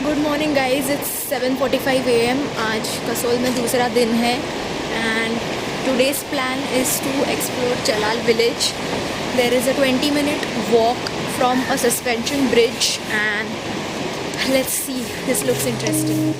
Good morning guys, it's 7:45 AM। आज कसोल में दूसरा दिन है and today's plan is to explore Chalal village. There is a 20-minute walk from a suspension bridge and let's see, this looks interesting.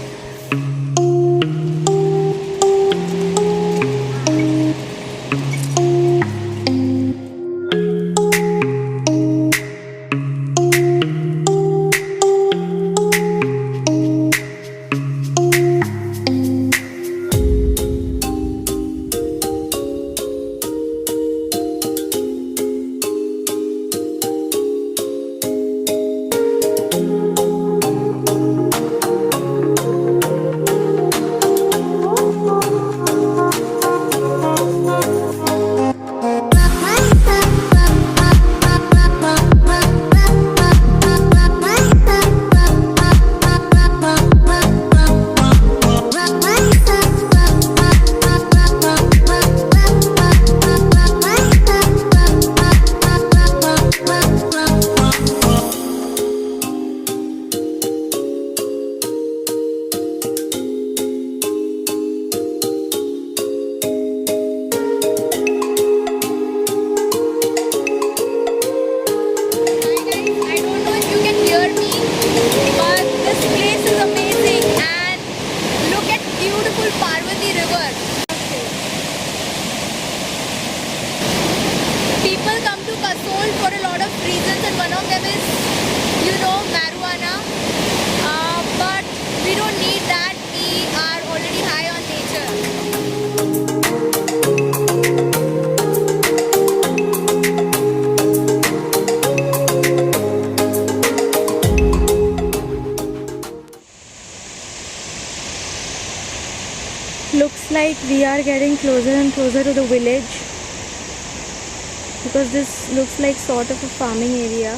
But this place is amazing and look at beautiful Parvati River. People come to Kasol for a lot of reasons and one of them is, marijuana. But we don't need that, we are already high on nature. Looks like we are getting closer and closer to the village because this looks like sort of a farming area.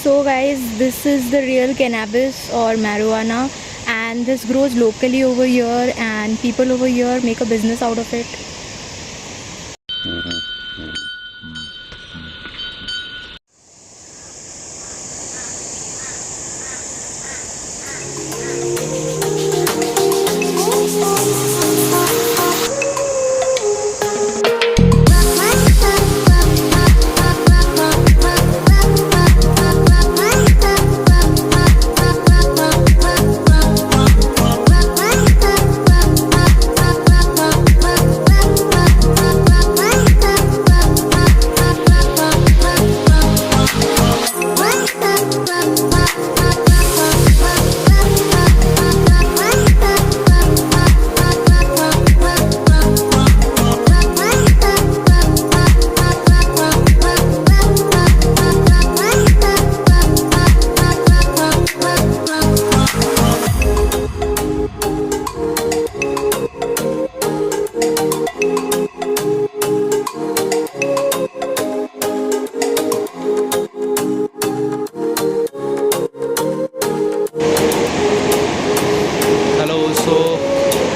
So guys, this is the real cannabis or marijuana, and this grows locally over here and people over here make a business out of it.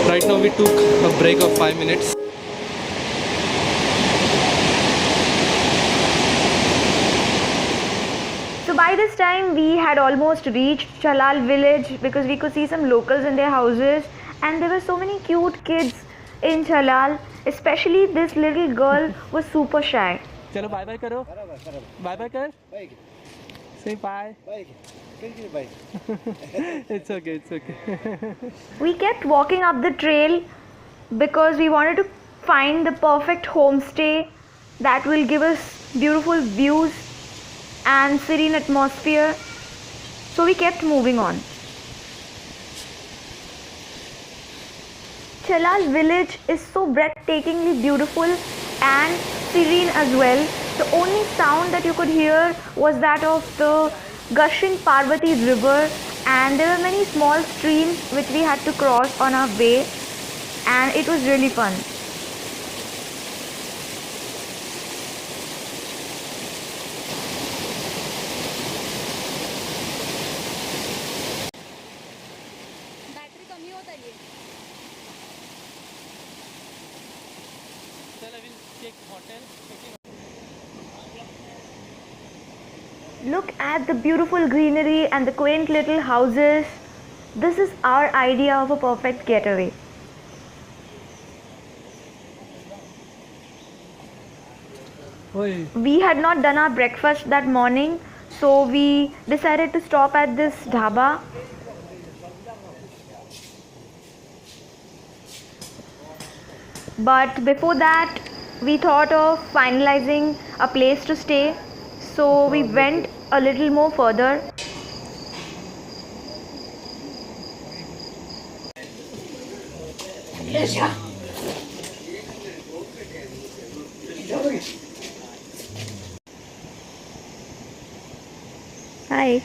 Right now we took a break of 5 minutes. So by this time we had almost reached Chhalal village because we could see some locals in their houses and there were so many cute kids in Chhalal. Especially this little girl was super shy. Chalo bye bye karo. Bye bye kar. Bye. Say bye. Bye. Bye. It's okay. We kept walking up the trail because we wanted to find the perfect homestay that will give us beautiful views and serene atmosphere. So we kept moving on. Chhalal village is so breathtakingly beautiful and serene as well. The only sound that you could hear was that of the gushing Parvati River, and there were many small streams which we had to cross on our way, and it was really fun. Look at the beautiful greenery and the quaint little houses. This is our idea of a perfect getaway. We had not done our breakfast that morning, so we decided to stop at this dhaba. But before that, we thought of finalizing a place to stay, so we went a little more further. Hi.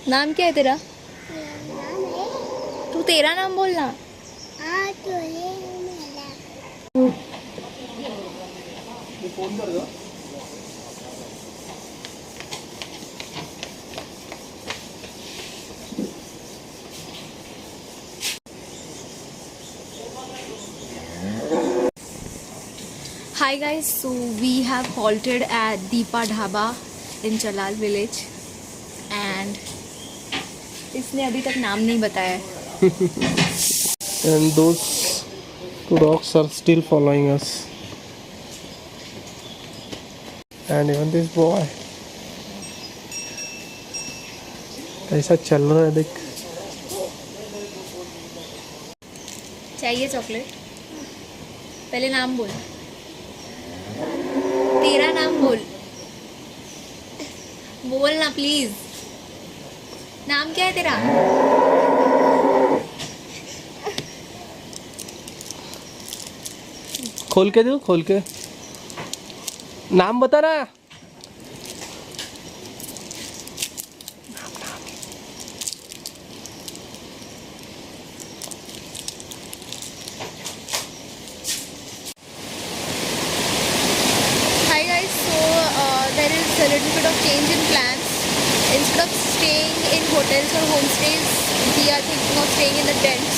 नाम क्या है तेरा? तू तेरा नाम बोलना। Hi guys, so we have halted at Deepa Dhaba in Chhalal village and इसने अभी तक नाम नहीं बताया है। And those two dogs are still following us. And even this boy. कैसा चल रहा है देख। चाहिए चॉकलेट? पहले नाम बोल। तेरा नाम बोल। बोल ना प्लीज। नाम क्या है तेरा? खोल के दो, खोल के। नाम बता ना। Hi guys, so there is a little bit of change in plans. Instead of staying in hotels or homestays, we are thinking of staying in the tents.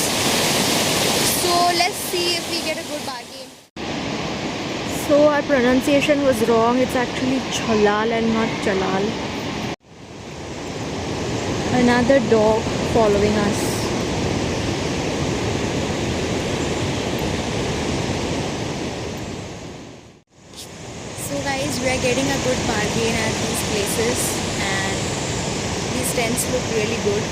So let's see if we get a good bargain. So our pronunciation was wrong. It's actually Chhalal and not Chalal. Another dog following us. So guys, we are getting a good bargain at these places and these tents look really good.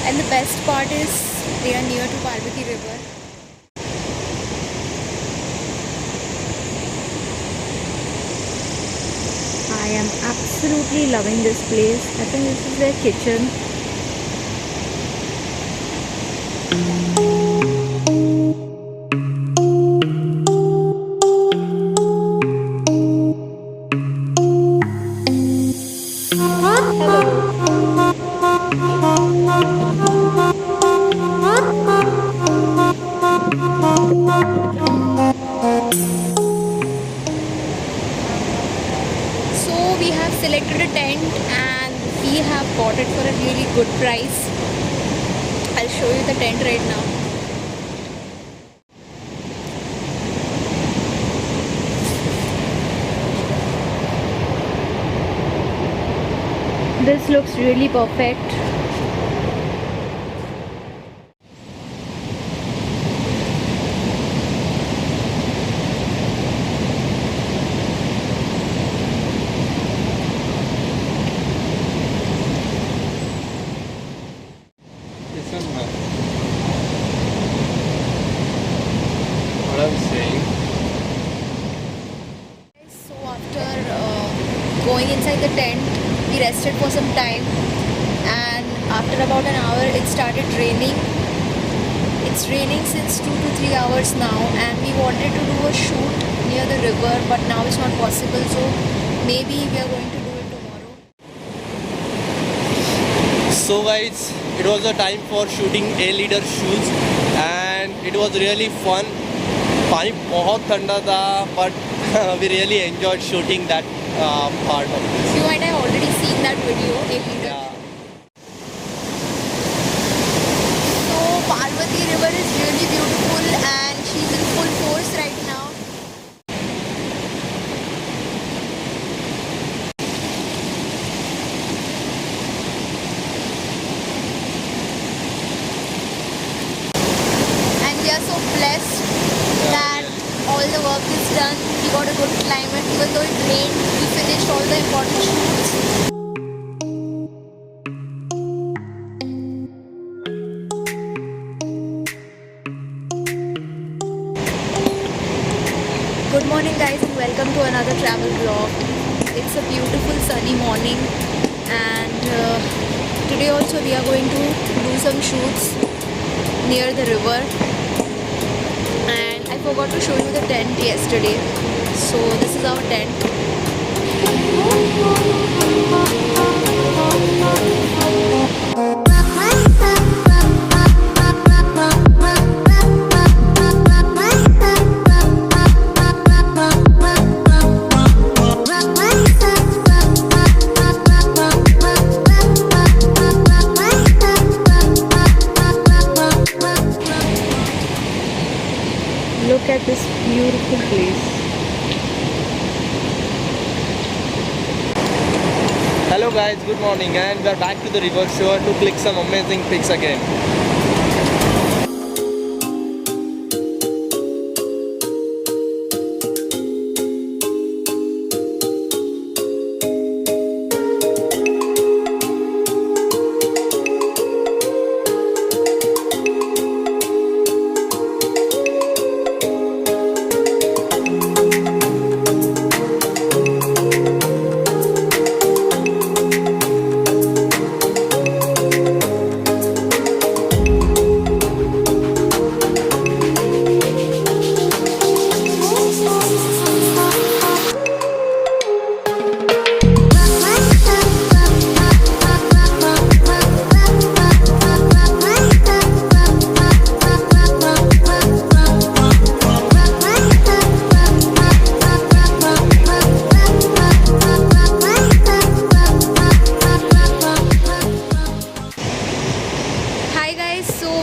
And the best part is they are near to Parvati River. I am absolutely loving this place. I think this is their kitchen. So we have selected a tent and we have bought it for a really good price. I'll show you the tent right now. This looks really perfect. What I'm saying. So after going inside the tent, we rested for some time and after about an hour it started raining. It's raining since 2 to 3 hours now and we wanted to do a shoot near the river but now it's not possible, so maybe we are going to do it tomorrow. So guys, it was a time for shooting A leader shoots and it was really fun. पानी बहुत ठंडा था, but we really enjoyed shooting that part of it. You might have already seen that video. Yeah. So Parvati River is really beautiful and she's in full force right now. And we are so blessed that all the work is done. We got a good climate. Even though it rained, we finished all the important shoots. Good morning guys and welcome to another travel vlog. It's a beautiful sunny morning and today also we are going to do some shoots near the river, and I forgot to show you the tent yesterday. So this is our tent. Look at this beautiful place. Hello guys, good morning, and we are back to the river shore to click some amazing pics again.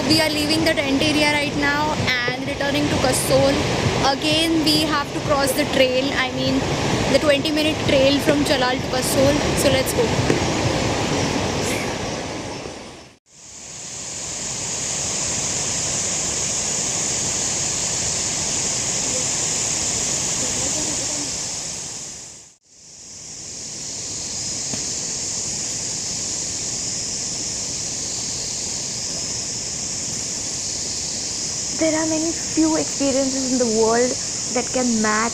We are leaving the tent area right now and returning to Kasol. Again we have to cross the trail, I mean the 20-minute trail from Chhalal to Kasol. So let's go. There are many few experiences in the world that can match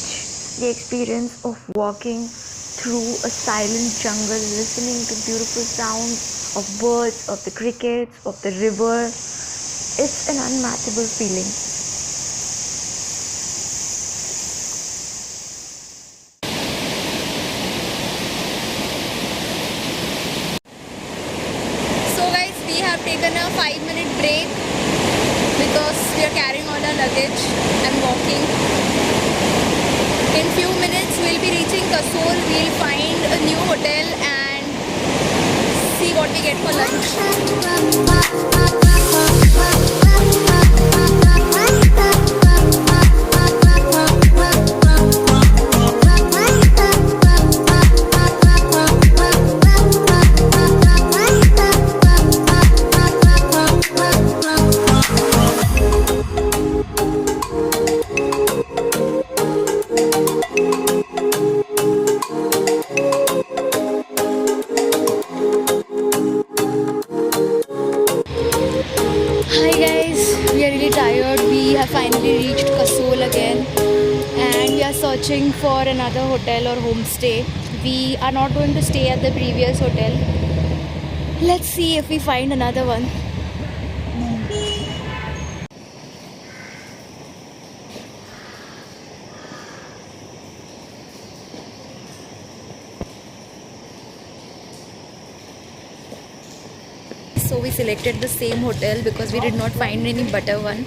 the experience of walking through a silent jungle, listening to beautiful sounds of birds, of the crickets, of the river. It's an unmatchable feeling. So guys, we have taken a 5-minute break because we are carrying all our luggage and walking. In few minutes we'll be reaching Kasol. We'll find a new hotel and see what we get for lunch. Hi guys, we are really tired. We have finally reached Kasol again and we are searching for another hotel or homestay. We are not going to stay at the previous hotel. Let's see if we find another one. so we selected the same hotel because we did not find any better one.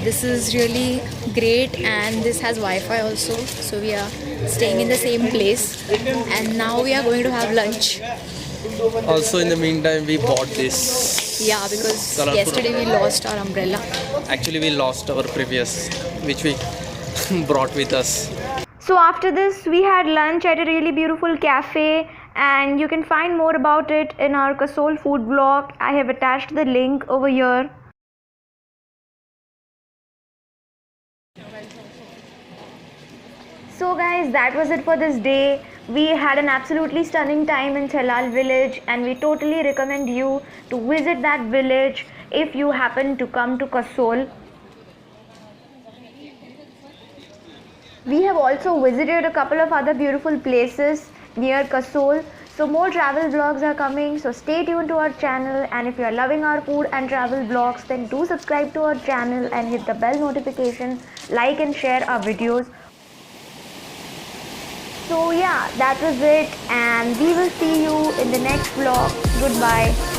This is really great, and this has Wi-Fi also, so we are staying in the same place, and now we are going to have lunch. Also, in the meantime, we bought this. Yeah, because Colorful. yesterday we lost our umbrella. Actually, we lost our previous, which we brought with us. So after this, we had lunch at a really beautiful cafe, and you can find more about it in our Kasol food vlog. I have attached the link over here. So guys, that was it for this day. We had an absolutely stunning time in Chhalal village, and we totally recommend you to visit that village if you happen to come to Kasol. We have also visited a couple of other beautiful places near Kasol. So more travel vlogs are coming, so stay tuned to our channel, and if you are loving our food and travel vlogs, then do subscribe to our channel and hit the bell notification, like and share our videos. So yeah, that was it, and we will see you in the next vlog. Goodbye.